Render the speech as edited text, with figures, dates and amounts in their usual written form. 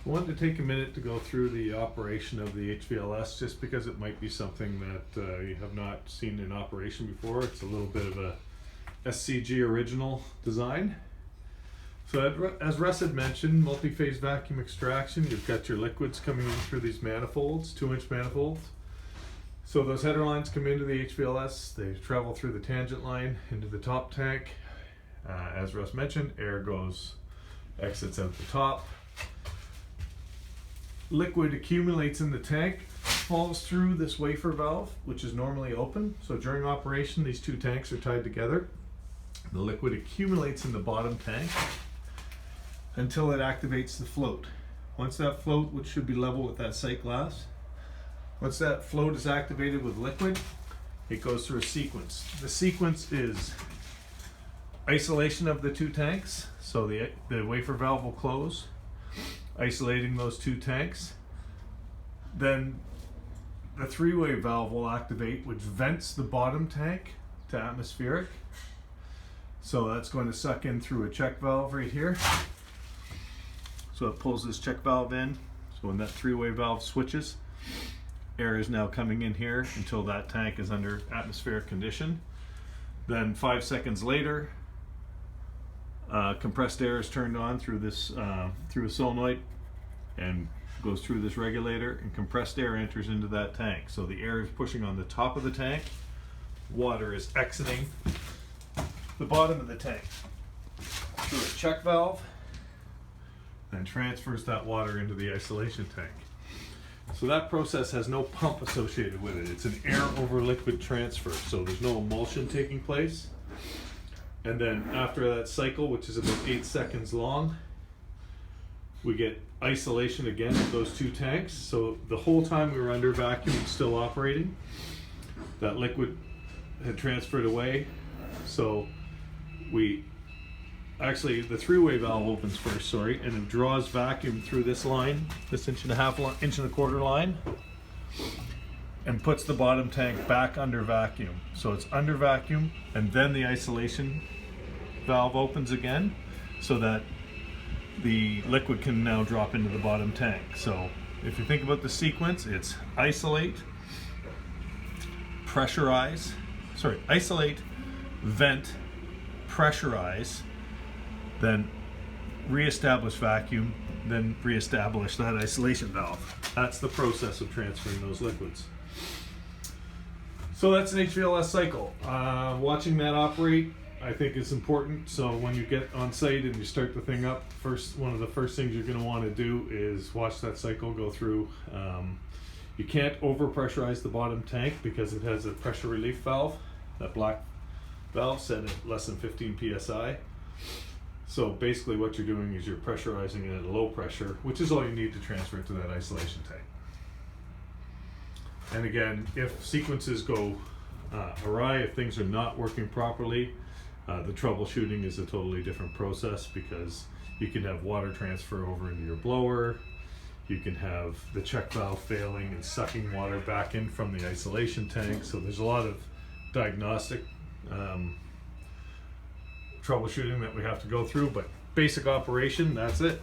I wanted to take a minute to go through the operation of the HVLS just because it might be something that you have not seen in operation before. It's a little bit of a SCG original design. So as Russ had mentioned, multi-phase vacuum extraction, you've got your liquids coming in through these manifolds, 2-inch manifolds. So those header lines come into the HVLS, they travel through the tangent line into the top tank. As Russ mentioned, air exits out the top. Liquid accumulates in the tank, falls through this wafer valve, which is normally open. So during operation, these two tanks are tied together. The liquid accumulates in the bottom tank until it activates the float. Once that float, which should be level with that sight glass, once that float is activated with liquid, it goes through a sequence. The sequence is isolation of the two tanks, so the wafer valve will close, isolating those two tanks. Then the three-way valve will activate, which vents the bottom tank to atmospheric. So that's going to suck in through a check valve right here. So it pulls this check valve in. So when that three-way valve switches, air is now coming in here until that tank is under atmospheric condition. Then 5 seconds later, compressed air is turned on through this through a solenoid and goes through this regulator, and compressed air enters into that tank. So the air is pushing on the top of the tank, water is exiting the bottom of the tank through a check valve, then transfers that water into the isolation tank. So that process has no pump associated with it. It's an air over liquid transfer, so there's no emulsion taking place. And then after that cycle, which is about 8 seconds long, we get isolation again of those two tanks. So the whole time we were under vacuum and still operating, that liquid had transferred away. So the three-way valve opens first, and it draws vacuum through this line, this 1.5 line, and puts the bottom tank back under vacuum. So it's under vacuum, and then the isolation valve opens again so that the liquid can now drop into the bottom tank. So if you think about the sequence, it's isolate, isolate, vent, pressurize, then reestablish vacuum, then reestablish that isolation valve. That's the process of transferring those liquids. So that's an HVLS cycle. Watching that operate, I think, is important. So when you get on site and you start the thing up, one of the first things you're going to want to do is watch that cycle go through. You can't overpressurize the bottom tank because it has a pressure relief valve, that black valve set at less than 15 psi. So basically what you're doing is you're pressurizing it at a low pressure, which is all you need to transfer it to that isolation tank. And again, if sequences go awry, if things are not working properly, the troubleshooting is a totally different process, because you can have water transfer over into your blower, you can have the check valve failing and sucking water back in from the isolation tank. So there's a lot of diagnostic troubleshooting that we have to go through, but basic operation, that's it.